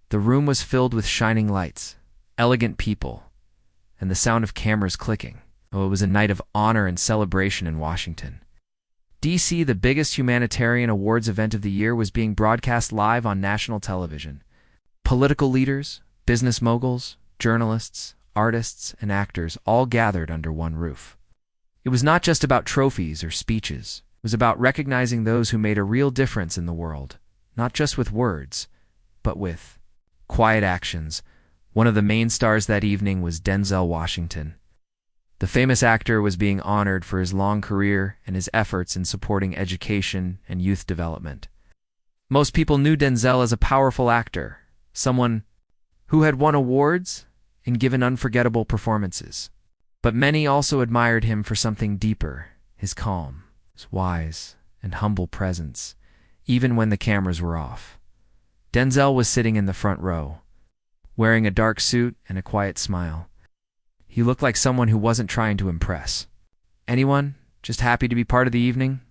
The room was filled with shining lights, elegant people, and the sound of cameras clicking. Oh, it was a night of honor and celebration in Washington, D.C. The biggest humanitarian awards event of the year was being broadcast live on national television. Political leaders, business moguls, journalists, artists, and actors all gathered under one roof. It was not just about trophies or speeches. It was about recognizing those who made a real difference in the world, not just with words, but with quiet actions. One of the main stars that evening was Denzel Washington. The famous actor was being honored for his long career and his efforts in supporting education and youth development. Most people knew Denzel as a powerful actor, someone who had won awards and given unforgettable performances. But many also admired him for something deeper: his calm, his wise, and humble presence, even when the cameras were off. Denzel was sitting in the front row, wearing a dark suit and a quiet smile. He looked like someone who wasn't trying to impress anyone, just happy to be part of the evening.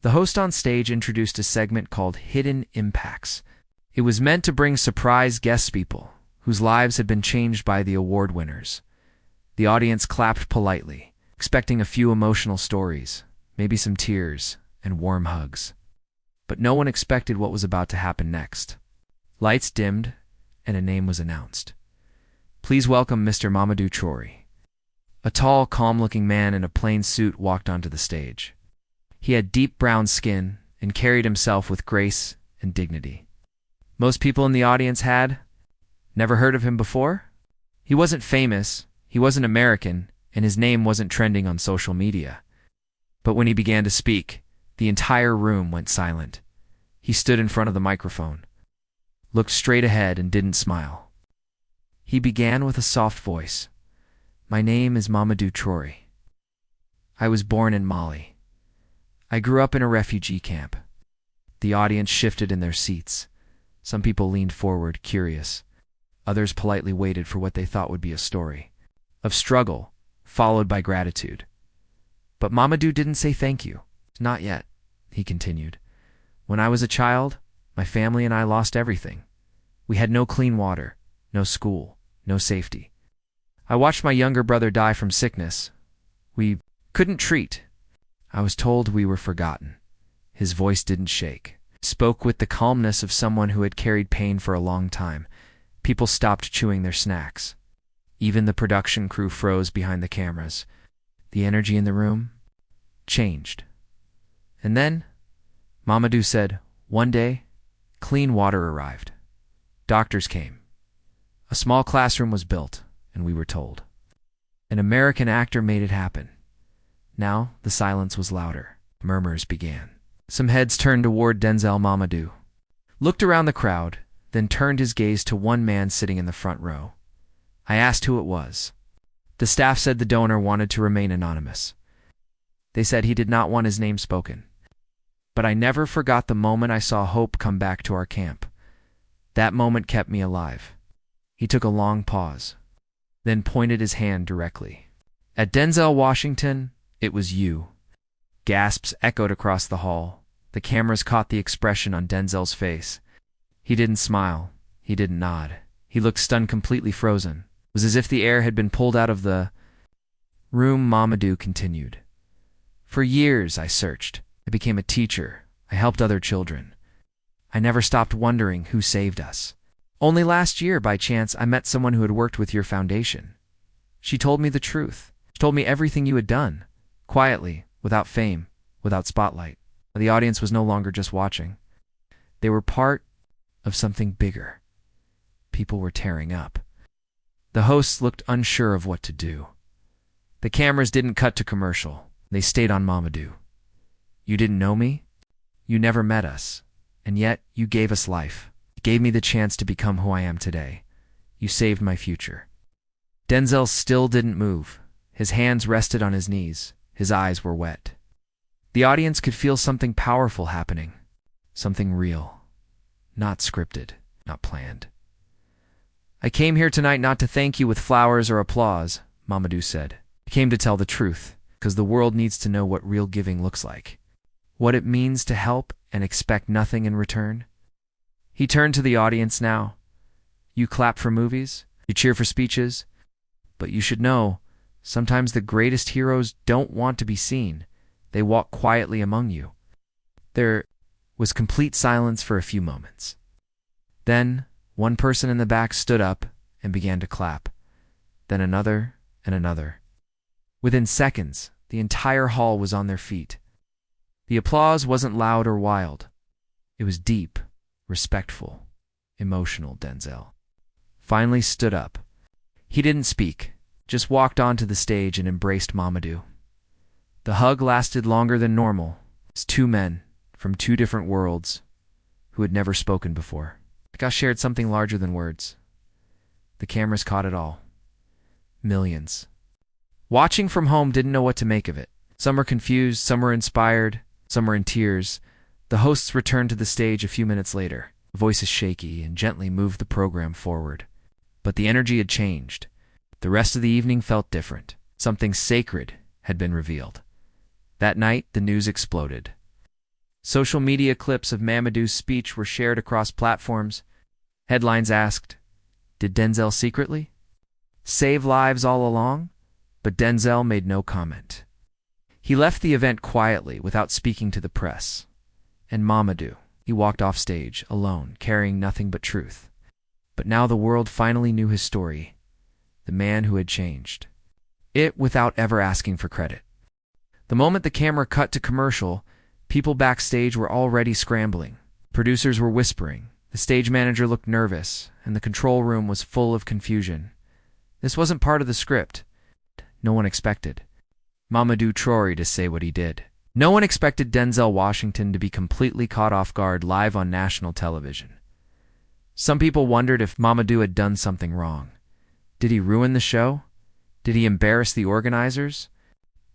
The host on stage introduced a segment called Hidden Impacts. It was meant to bring surprise guest people whose lives had been changed by the award winners. The audience clapped politely, expecting a few emotional stories, maybe some tears and warm hugs. But no one expected what was about to happen next. Lights dimmed, and a name was announced. Please welcome Mr. Mamadou Traoré. A tall, calm-looking man in a plain suit walked onto the stage. He had deep brown skin and carried himself with grace and dignity. Most people in the audience had never heard of him before. He wasn't famous, he wasn't American, and his name wasn't trending on social media. But when he began to speak, the entire room went silent. He stood in front of the microphone, looked straight ahead, and didn't smile. He began with a soft voice. My name is Mamadou Traoré. I was born in Mali. I grew up in a refugee camp. The audience shifted in their seats. Some people leaned forward, curious. Others politely waited for what they thought would be a story of struggle, followed by gratitude. But Mamadou didn't say thank you. Not yet, he continued. When I was a child, my family and I lost everything. We had no clean water, no school, no safety. I watched my younger brother die from sickness. We couldn't treat. I was told we were forgotten. His voice didn't shake. Spoke with the calmness of someone who had carried pain for a long time. People stopped chewing their snacks. Even the production crew froze behind the cameras. The energy in the room changed. And then, Mamadou said, one day, clean water arrived. Doctors came. A small classroom was built, and we were told. An American actor made it happen. Now the silence was louder. Murmurs began. Some heads turned toward Denzel. Mamadou looked around the crowd, then turned his gaze to one man sitting in the front row. I asked who it was. The staff said the donor wanted to remain anonymous. They said he did not want his name spoken. But I never forgot the moment I saw hope come back to our camp. That moment kept me alive. He took a long pause, then pointed his hand directly at Denzel Washington. It was you. Gasps echoed across the hall. The cameras caught the expression on Denzel's face. He didn't smile. He didn't nod. He looked stunned, completely frozen. It was as if the air had been pulled out of the room. Mamadou continued. For years I searched. I became a teacher. I helped other children. I never stopped wondering who saved us. Only last year, by chance, I met someone who had worked with your foundation. She told me the truth. She told me everything you had done, quietly, without fame, without spotlight. The audience was no longer just watching. They were part of something bigger. People were tearing up. The hosts looked unsure of what to do. The cameras didn't cut to commercial. They stayed on Mamadou. You didn't know me? You never met us. And yet, you gave us life. You gave me the chance to become who I am today. You saved my future. Denzel still didn't move. His hands rested on his knees. His eyes were wet. The audience could feel something powerful happening. Something real. Not scripted. Not planned. I came here tonight not to thank you with flowers or applause, Mamadou said. I came to tell the truth, because the world needs to know what real giving looks like. What it means to help and expect nothing in return. He turned to the audience now. You clap for movies, you cheer for speeches, but you should know, sometimes the greatest heroes don't want to be seen. They walk quietly among you. There was complete silence for a few moments. Then, one person in the back stood up and began to clap. Then another and another. Within seconds, the entire hall was on their feet. The applause wasn't loud or wild. It was deep, respectful, emotional. Denzel finally stood up. He didn't speak, just walked onto the stage and embraced Mamadou. The hug lasted longer than normal, as two men from two different worlds who had never spoken before. Gus shared something larger than words. The cameras caught it all. Millions. Watching from home didn't know what to make of it. Some were confused, some were inspired, some were in tears. The hosts returned to the stage a few minutes later, voices shaky, and gently moved the program forward. But the energy had changed. The rest of the evening felt different. Something sacred had been revealed. That night, the news exploded. Social media clips of Mamadou's speech were shared across platforms. Headlines asked, "Did Denzel secretly save lives all along?" But Denzel made no comment. He left the event quietly without speaking to the press. And Mamadou, he walked off stage, alone, carrying nothing but truth. But now the world finally knew his story, the man who had changed. It without ever asking for credit. The moment the camera cut to commercial, people backstage were already scrambling. Producers were whispering. The stage manager looked nervous, and the control room was full of confusion. This wasn't part of the script. No one expected Mamadou Traoré to say what he did. No one expected Denzel Washington to be completely caught off guard live on national television. Some people wondered if Mamadou had done something wrong. Did he ruin the show? Did he embarrass the organizers?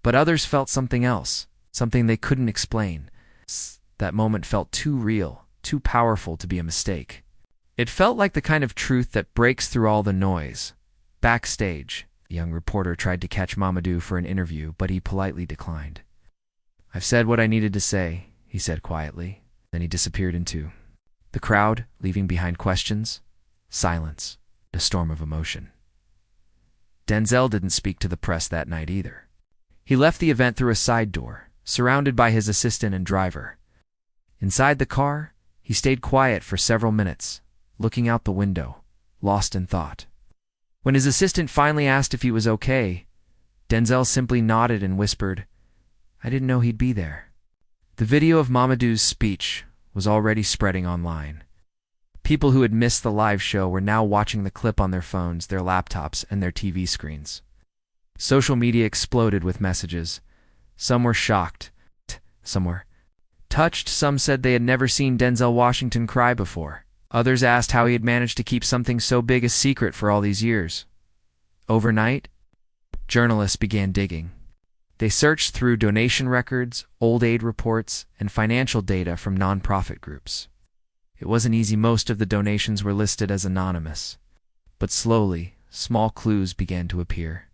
But others felt something else, something they couldn't explain. That moment felt too real, too powerful to be a mistake. It felt like the kind of truth that breaks through all the noise. Backstage, the young reporter tried to catch Mamadou for an interview, but he politely declined. "I've said what I needed to say," he said quietly. Then he disappeared into the crowd, leaving behind questions, silence, a storm of emotion. Denzel didn't speak to the press that night either. He left the event through a side door, surrounded by his assistant and driver. Inside the car, he stayed quiet for several minutes, looking out the window, lost in thought. When his assistant finally asked if he was okay, Denzel simply nodded and whispered, "I didn't know he'd be there." The video of Mamadou's speech was already spreading online. People who had missed the live show were now watching the clip on their phones, their laptops, and their TV screens. Social media exploded with messages. Some were shocked. Some were touched. Some said they had never seen Denzel Washington cry before. Others asked how he had managed to keep something so big a secret for all these years. Overnight, journalists began digging. They searched through donation records, old aid reports, and financial data from nonprofit groups. It wasn't easy. Most of the donations were listed as anonymous. But slowly, small clues began to appear.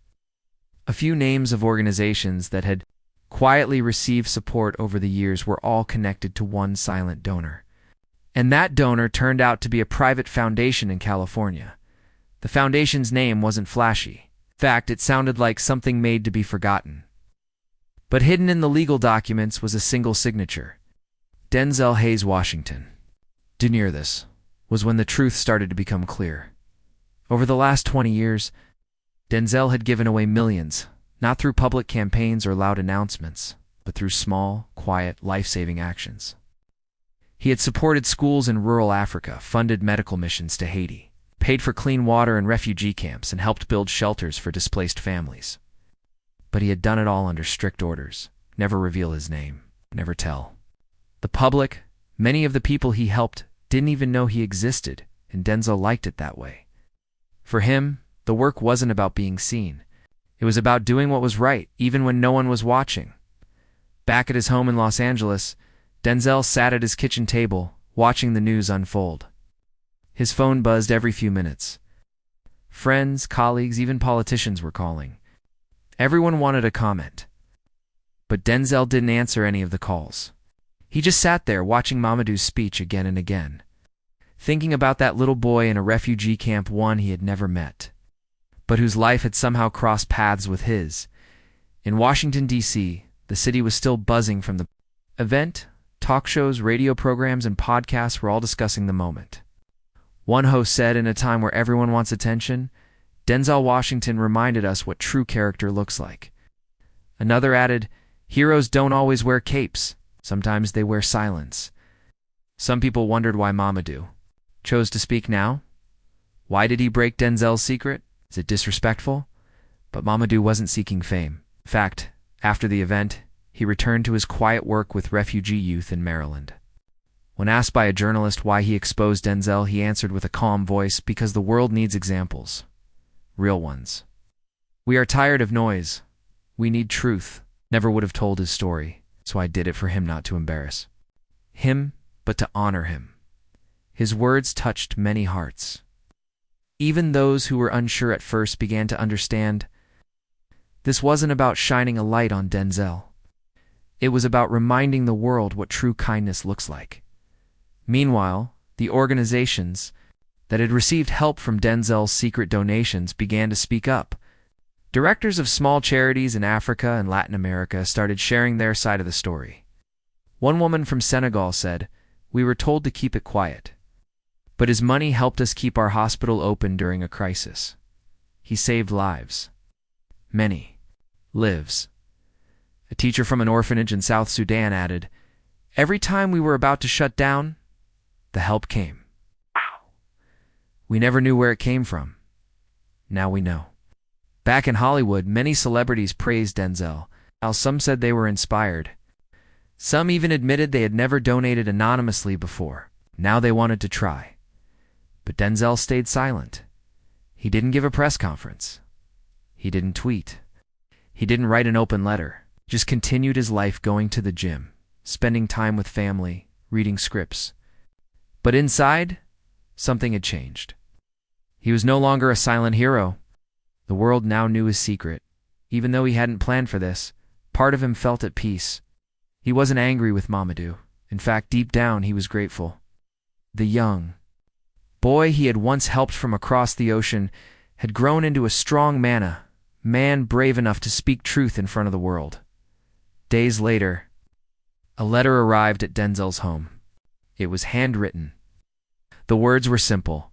A few names of organizations that had quietly received support over the years were all connected to one silent donor. And that donor turned out to be a private foundation in California. The foundation's name wasn't flashy. In fact, it sounded like something made to be forgotten. But hidden in the legal documents was a single signature: Denzel Hayes Washington. Near this was when the truth started to become clear. Over the last 20 years, Denzel had given away millions, not through public campaigns or loud announcements, but through small, quiet, life-saving actions. He had supported schools in rural Africa, funded medical missions to Haiti, paid for clean water in refugee camps, and helped build shelters for displaced families. But he had done it all under strict orders: never reveal his name, never tell. The public, many of the people he helped, didn't even know he existed, and Denzel liked it that way. For him, the work wasn't about being seen. It was about doing what was right, even when no one was watching. Back at his home in Los Angeles, Denzel sat at his kitchen table, watching the news unfold. His phone buzzed every few minutes. Friends, colleagues, even politicians were calling. Everyone wanted a comment. But Denzel didn't answer any of the calls. He just sat there watching Mamadou's speech again and again. thinking about that little boy in a refugee camp, one he had never met, but whose life had somehow crossed paths with his. In Washington, D.C., the city was still buzzing from the event. Talk shows, radio programs, and podcasts were all discussing the moment. One host said, in a time where everyone wants attention, Denzel Washington reminded us what true character looks like. Another added, heroes don't always wear capes. Sometimes they wear silence. Some people wondered why Mamadou chose to speak now. Why did he break Denzel's secret? Is it disrespectful? But Mamadou wasn't seeking fame. In fact, after the event, he returned to his quiet work with refugee youth in Maryland. When asked by a journalist why he exposed Denzel, he answered with a calm voice, because the world needs examples. Real ones. We are tired of noise. We need truth. Never would have told his story, so I did it for him, not to embarrass him, but to honor him. His words touched many hearts. Even those who were unsure at first began to understand. This wasn't about shining a light on Denzel. It was about reminding the world what true kindness looks like. Meanwhile, the organizations that had received help from Denzel's secret donations began to speak up. Directors of small charities in Africa and Latin America started sharing their side of the story. One woman from Senegal said, "We were told to keep it quiet, but his money helped us keep our hospital open during a crisis. He saved lives. Many lives." A teacher from an orphanage in South Sudan added, "Every time we were about to shut down, the help came. Wow. We never knew where it came from. Now we know." Back in Hollywood, many celebrities praised Denzel, while some said they were inspired. Some even admitted they had never donated anonymously before. Now they wanted to try. But Denzel stayed silent. He didn't give a press conference. He didn't tweet. He didn't write an open letter. Just continued his life, going to the gym, spending time with family, reading scripts. But inside, something had changed. He was no longer a silent hero. The world now knew his secret. Even though he hadn't planned for this, part of him felt at peace. He wasn't angry with Mamadou. In fact, deep down, he was grateful. The young boy he had once helped from across the ocean had grown into a strong man brave enough to speak truth in front of the world. Days later, a letter arrived at Denzel's home. It was handwritten. The words were simple.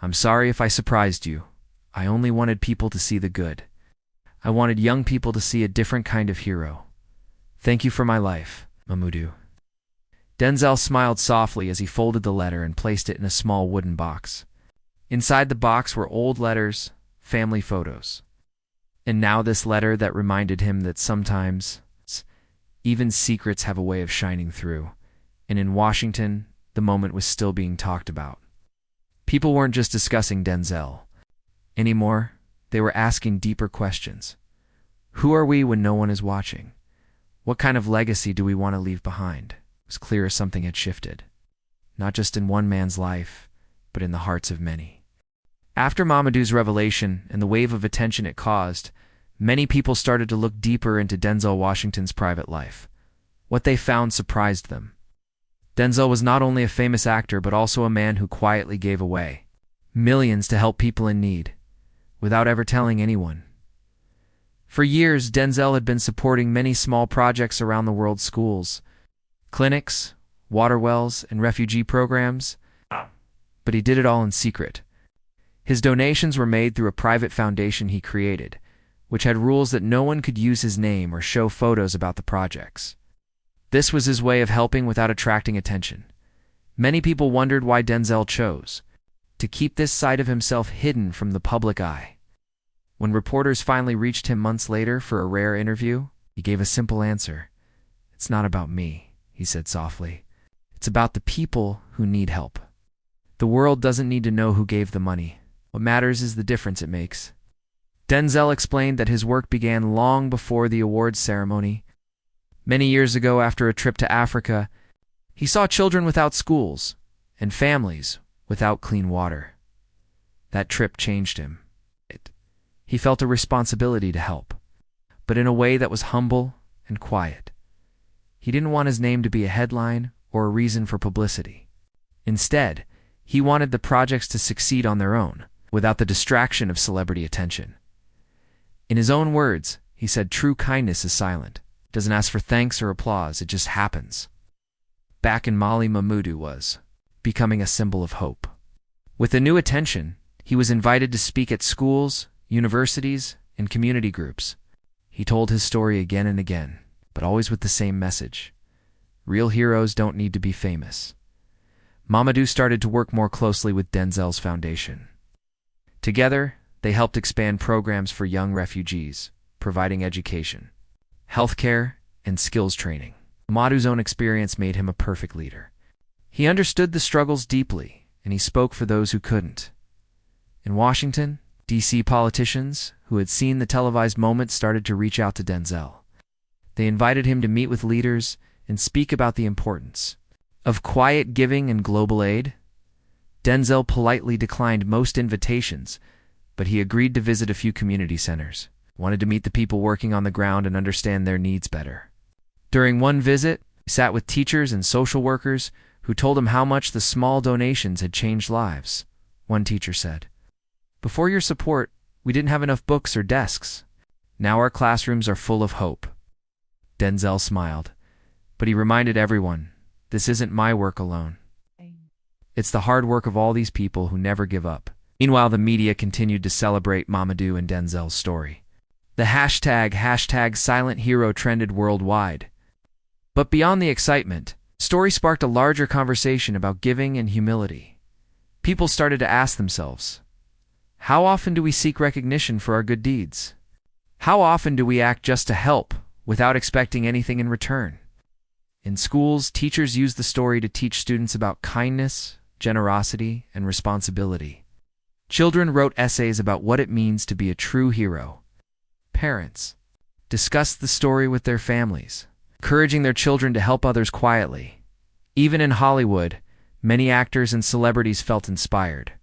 "I'm sorry if I surprised you. I only wanted people to see the good. I wanted young people to see a different kind of hero. Thank you for my life, Mamadou." Denzel smiled softly as he folded the letter and placed it in a small wooden box. Inside the box were old letters, family photos. And now this letter that reminded him that sometimes even secrets have a way of shining through. And in Washington, the moment was still being talked about. People weren't just discussing Denzel anymore. They were asking deeper questions. Who are we when no one is watching? What kind of legacy do we want to leave behind? It was clear something had shifted, not just in one man's life, but in the hearts of many. After Mamadou's revelation and the wave of attention it caused, many people started to look deeper into Denzel Washington's private life. What they found surprised them. Denzel was not only a famous actor, but also a man who quietly gave away millions to help people in need, without ever telling anyone. For years, Denzel had been supporting many small projects around the world: schools, clinics, water wells, and refugee programs. But he did it all in secret. His donations were made through a private foundation he created, which had rules that no one could use his name or show photos about the projects. This was his way of helping without attracting attention. Many people wondered why Denzel chose to keep this side of himself hidden from the public eye. When reporters finally reached him months later for a rare interview, he gave a simple answer. "It's not about me," he said softly. "It's about the people who need help. The world doesn't need to know who gave the money. What matters is the difference it makes." Denzel explained that his work began long before the awards ceremony. Many years ago, after a trip to Africa, he saw children without schools and families without clean water. That trip changed him. He felt a responsibility to help, but in a way that was humble and quiet. He didn't want his name to be a headline or a reason for publicity. Instead, He wanted the projects to succeed on their own, without the distraction of celebrity attention. In his own words, he said, "True kindness is silent. It doesn't ask for thanks or applause, it just happens." Back in Mali, Mamadou was becoming a symbol of hope. With the new attention, he was invited to speak at schools, universities, and community groups. He told his story again and again, but always with the same message. Real heroes don't need to be famous. Mamadou started to work more closely with Denzel's foundation. Together, they helped expand programs for young refugees, providing education, healthcare, and skills training. Mamadou's own experience made him a perfect leader. He understood the struggles deeply, and he spoke for those who couldn't. In Washington, D.C. politicians who had seen the televised moment started to reach out to Denzel. They invited him to meet with leaders and speak about the importance of quiet giving and global aid. Denzel politely declined most invitations, but he agreed to visit a few community centers, wanted to meet the people working on the ground and understand their needs better. During one visit, he sat with teachers and social workers who told him how much the small donations had changed lives. One teacher said, "Before your support, we didn't have enough books or desks. Now our classrooms are full of hope." Denzel smiled, but he reminded everyone, "This isn't my work alone. It's the hard work of all these people who never give up." Meanwhile, the media continued to celebrate Mamadou and Denzel's story. The hashtag Silent Hero trended worldwide. But beyond the excitement, the story sparked a larger conversation about giving and humility. People started to ask themselves, how often do we seek recognition for our good deeds? How often do we act just to help, without expecting anything in return? In schools, teachers used the story to teach students about kindness, generosity, and responsibility. Children wrote essays about what it means to be a true hero. Parents discussed the story with their families, encouraging their children to help others quietly. Even in Hollywood, many actors and celebrities felt inspired.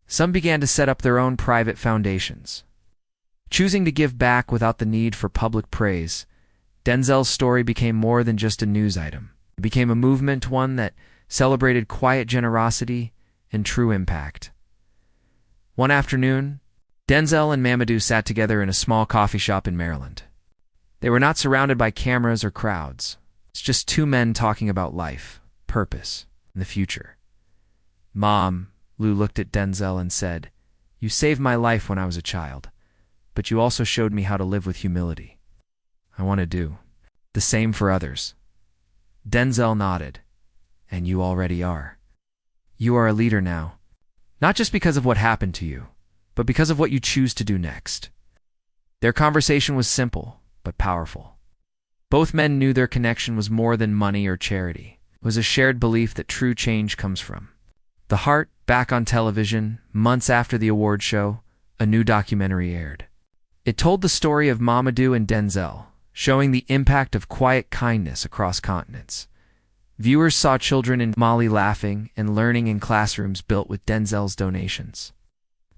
Some began to set up their own private foundations, choosing to give back without the need for public praise. Denzel's story became more than just a news item. It became a movement, one that celebrated quiet generosity and true impact. One afternoon, Denzel and Mamadou sat together in a small coffee shop in Maryland. They were not surrounded by cameras or crowds. It's just two men talking about life, purpose, and the future. "Mom," Lou looked at Denzel and said, "You saved my life when I was a child, but you also showed me how to live with humility. I want to do the same for others." Denzel nodded. "And you already are. You are a leader now, not just because of what happened to you, but because of what you choose to do next." Their conversation was simple, but powerful. Both men knew their connection was more than money or charity. It was a shared belief that true change comes from the heart. Back on television, months after the award show, a new documentary aired. It told the story of Mamadou and Denzel, showing the impact of quiet kindness across continents. Viewers saw children in Mali laughing and learning in classrooms built with Denzel's donations.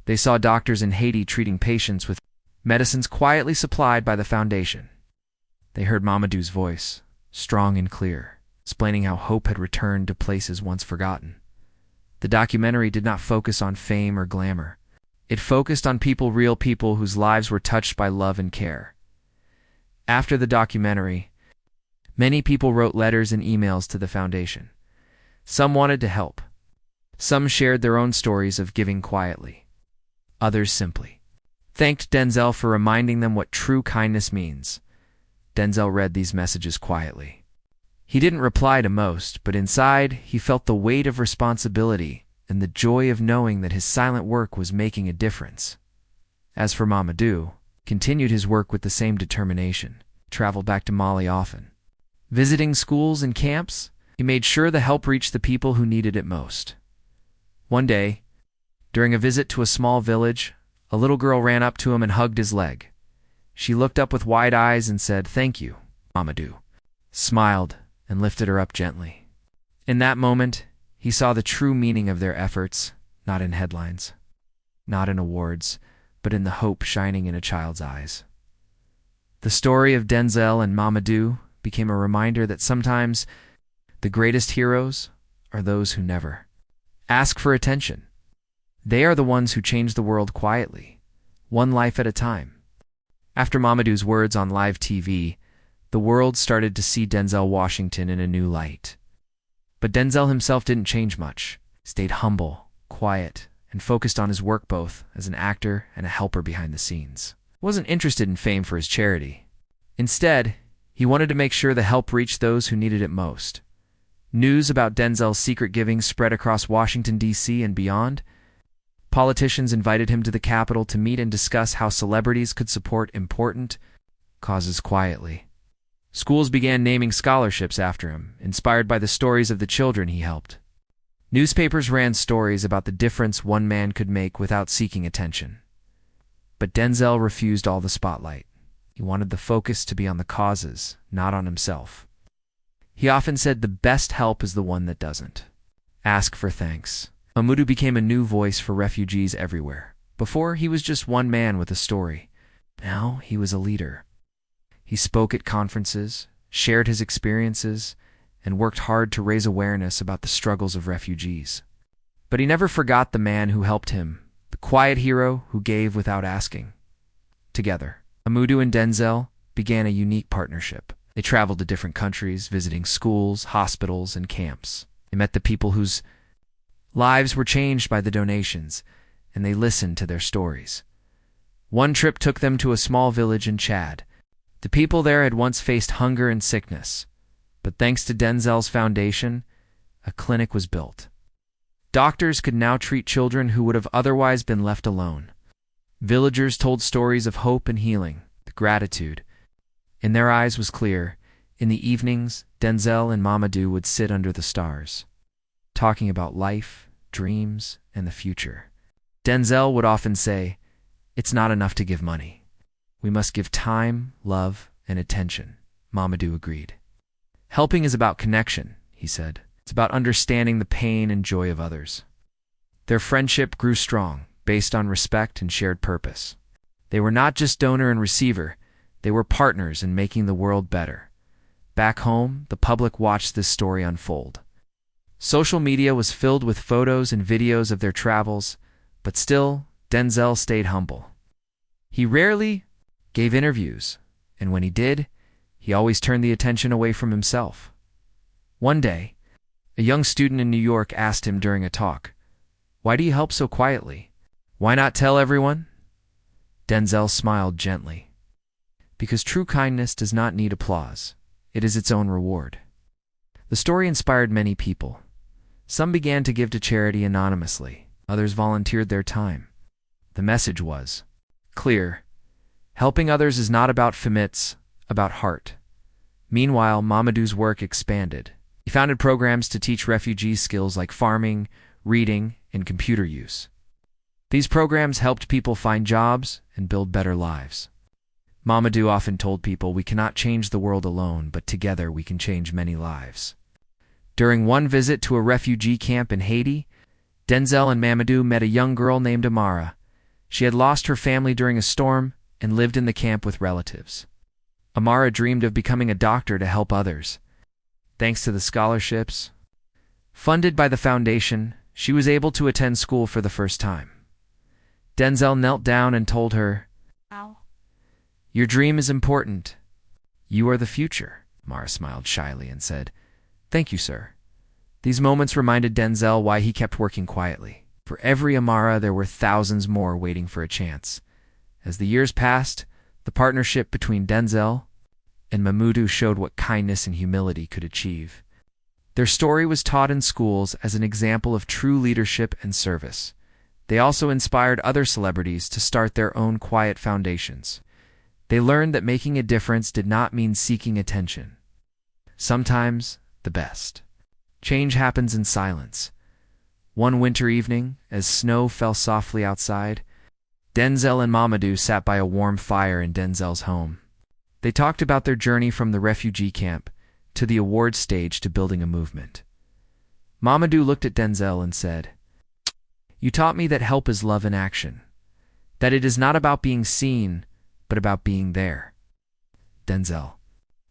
They saw doctors in Haiti treating patients with medicines quietly supplied by the foundation. They heard Mamadou's voice, strong and clear, explaining how hope had returned to places once forgotten. The documentary did not focus on fame or glamour. It focused on people, real people whose lives were touched by love and care. After the documentary, many people wrote letters and emails to the foundation. Some wanted to help. Some shared their own stories of giving quietly. Others simply thanked Denzel for reminding them what true kindness means. Denzel read these messages quietly. He didn't reply to most, but inside he felt the weight of responsibility and the joy of knowing that his silent work was making a difference. As for Mamadou, continued his work with the same determination, traveled back to Mali often. Visiting schools and camps, he made sure the help reached the people who needed it most. One day, during a visit to a small village, a little girl ran up to him and hugged his leg. She looked up with wide eyes and said, "Thank you." Mamadou smiled and lifted her up gently. In that moment, he saw the true meaning of their efforts, not in headlines, not in awards, but in the hope shining in a child's eyes. The story of Denzel and Mamadou became a reminder that sometimes the greatest heroes are those who never Ask for attention. They are the ones who change the world quietly, one life at a time. After Mamadou's words on live TV, the world started to see Denzel Washington in a new light. But Denzel himself didn't change much. He stayed humble, quiet, and focused on his work both as an actor and a helper behind the scenes. He wasn't interested in fame for his charity. Instead, he wanted to make sure the help reached those who needed it most. News about Denzel's secret giving spread across Washington, D.C. and beyond. Politicians invited him to the Capitol to meet and discuss how celebrities could support important causes quietly. Schools began naming scholarships after him, inspired by the stories of the children he helped. Newspapers ran stories about the difference one man could make without seeking attention. But Denzel refused all the spotlight. He wanted the focus to be on the causes, not on himself. He often said the best help is the one that doesn't ask for thanks. Mamadou became a new voice for refugees everywhere. Before, he was just one man with a story. Now, he was a leader. He spoke at conferences, shared his experiences, and worked hard to raise awareness about the struggles of refugees. But he never forgot the man who helped him, the quiet hero who gave without asking. Together, Mamadou and Denzel began a unique partnership. They traveled to different countries, visiting schools, hospitals, and camps. They met the people whose lives were changed by the donations, and they listened to their stories. One trip took them to a small village in Chad. The people there had once faced hunger and sickness, but thanks to Denzel's foundation, a clinic was built. Doctors could now treat children who would have otherwise been left alone. Villagers told stories of hope and healing, the gratitude. In their eyes was clear. In the evenings, Denzel and Mamadou would sit under the stars, talking about life, dreams, and the future. Denzel would often say, "It's not enough to give money. We must give time, love, and attention." Mamadou agreed. "Helping is about connection," he said. "It's about understanding the pain and joy of others." Their friendship grew strong, based on respect and shared purpose. They were not just donor and receiver, they were partners in making the world better. Back home, the public watched this story unfold. Social media was filled with photos and videos of their travels, but still, Denzel stayed humble. He rarely gave interviews, and when he did, he always turned the attention away from himself. One day, a young student in New York asked him during a talk, "Why do you help so quietly? Why not tell everyone?" Denzel smiled gently. "Because true kindness does not need applause. It is its own reward." The story inspired many people. Some began to give to charity anonymously. Others volunteered their time. The message was clear. Helping others is not about fame, it's about heart. Meanwhile, Mamadou's work expanded. He founded programs to teach refugees skills like farming, reading, and computer use. These programs helped people find jobs and build better lives. Mamadou often told people, "We cannot change the world alone, but together we can change many lives." During one visit to a refugee camp in Haiti, Denzel and Mamadou met a young girl named Amara. She had lost her family during a storm and lived in the camp with relatives. Amara dreamed of becoming a doctor to help others. Thanks to the scholarships funded by the foundation, she was able to attend school for the first time. Denzel knelt down and told her, "Wow. Your dream is important. You are the future." Amara smiled shyly and said, "Thank you, sir." These moments reminded Denzel why he kept working quietly. For every Amara, there were thousands more waiting for a chance. As the years passed, the partnership between Denzel and Mamadou showed what kindness and humility could achieve. Their story was taught in schools as an example of true leadership and service. They also inspired other celebrities to start their own quiet foundations. They learned that making a difference did not mean seeking attention. Sometimes, the best change happens in silence. One winter evening, as snow fell softly outside, Denzel and Mamadou sat by a warm fire in Denzel's home. They talked about their journey from the refugee camp to the award stage to building a movement. Mamadou looked at Denzel and said, "You taught me that help is love in action, that it is not about being seen, but about being there." Denzel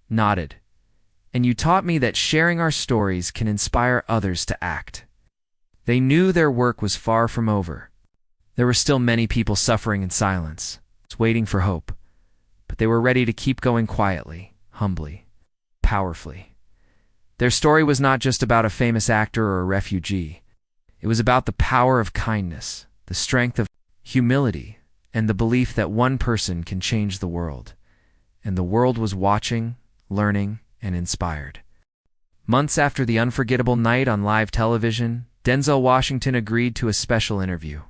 nodded. "And you taught me that sharing our stories can inspire others to act." They knew their work was far from over. There were still many people suffering in silence, waiting for hope, but they were ready to keep going quietly, humbly, powerfully. Their story was not just about a famous actor or a refugee. It was about the power of kindness, the strength of humility, and the belief that one person can change the world. And the world was watching, learning, and inspired. Months after the unforgettable night on live television, Denzel Washington agreed to a special interview.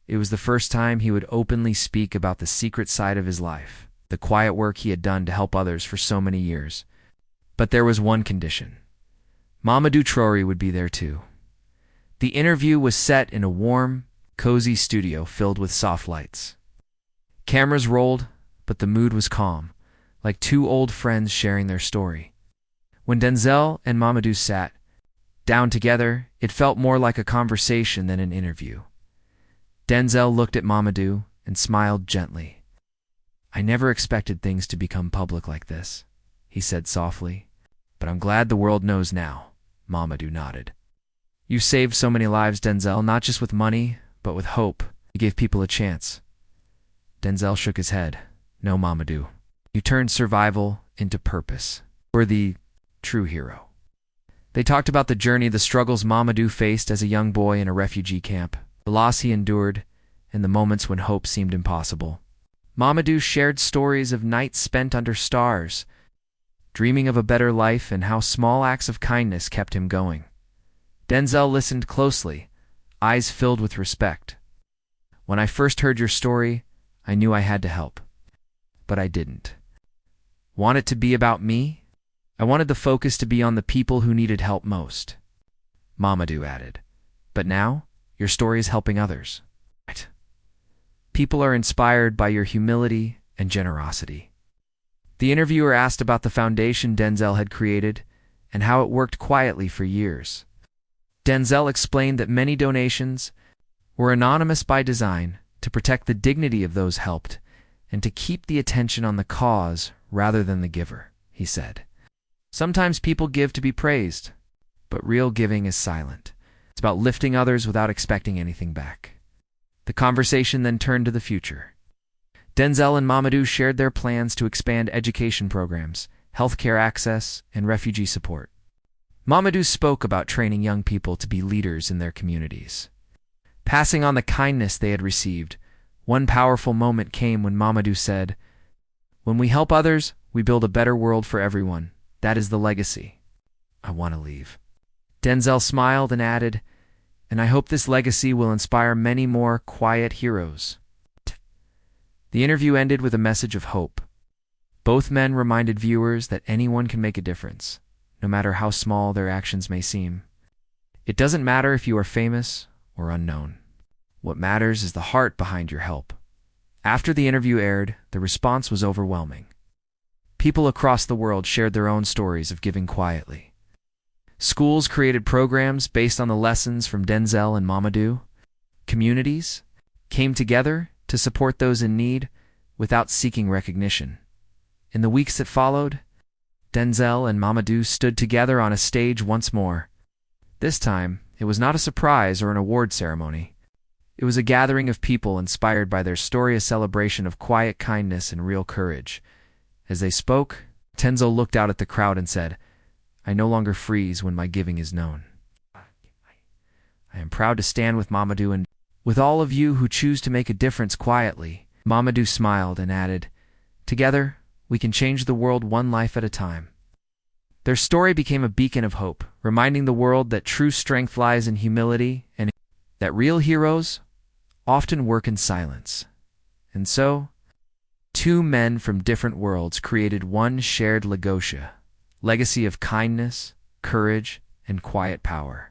It was the first time he would openly speak about the secret side of his life, the quiet work he had done to help others for so many years. But there was one condition. Mamadou Traoré would be there too. The interview was set in a warm, cozy studio filled with soft lights. Cameras rolled, but the mood was calm, like two old friends sharing their story. When Denzel and Mamadou sat down together, it felt more like a conversation than an interview. Denzel looked at Mamadou and smiled gently. "I never expected things to become public like this," he said softly. "But I'm glad the world knows now." Mamadou nodded. "You saved so many lives, Denzel, not just with money, but with hope. You gave people a chance." Denzel shook his head. "No, Mamadou. You turned survival into purpose. You're the true hero." They talked about the journey, the struggles Mamadou faced as a young boy in a refugee camp, the loss he endured, and the moments when hope seemed impossible. Mamadou shared stories of nights spent under stars, dreaming of a better life and how small acts of kindness kept him going. Denzel listened closely, eyes filled with respect. "When I first heard your story, I knew I had to help. But I didn't want it to be about me. I wanted the focus to be on the people who needed help most." Mamadou added, "But now, your story is helping others. Right? People are inspired by your humility and generosity." The interviewer asked about the foundation Denzel had created and how it worked quietly for years. Denzel explained that many donations were anonymous by design to protect the dignity of those helped and to keep the attention on the cause rather than the giver, he said. "Sometimes people give to be praised, but real giving is silent. It's about lifting others without expecting anything back." The conversation then turned to the future. Denzel and Mamadou shared their plans to expand education programs, healthcare access, and refugee support. Mamadou spoke about training young people to be leaders in their communities. Passing on the kindness they had received, one powerful moment came when Mamadou said, "When we help others, we build a better world for everyone. That is the legacy I want to leave." Denzel smiled and added, "And I hope this legacy will inspire many more quiet heroes." The interview ended with a message of hope. Both men reminded viewers that anyone can make a difference, no matter how small their actions may seem. It doesn't matter if you are famous or unknown. What matters is the heart behind your help. After the interview aired, the response was overwhelming. People across the world shared their own stories of giving quietly. Schools created programs based on the lessons from Denzel and Mamadou. Communities came together to support those in need without seeking recognition. In the weeks that followed, Denzel and Mamadou stood together on a stage once more. This time, it was not a surprise or an award ceremony. It was a gathering of people inspired by their story, a celebration of quiet kindness and real courage. As they spoke, Denzel looked out at the crowd and said, "I no longer freeze when my giving is known. I am proud to stand with Mamadou and with all of you who choose to make a difference quietly." Mamadou smiled and added, "Together, we can change the world one life at a time." Their story became a beacon of hope, reminding the world that true strength lies in humility and that real heroes often work in silence. And so, two men from different worlds created one shared legacy of kindness, courage, and quiet power.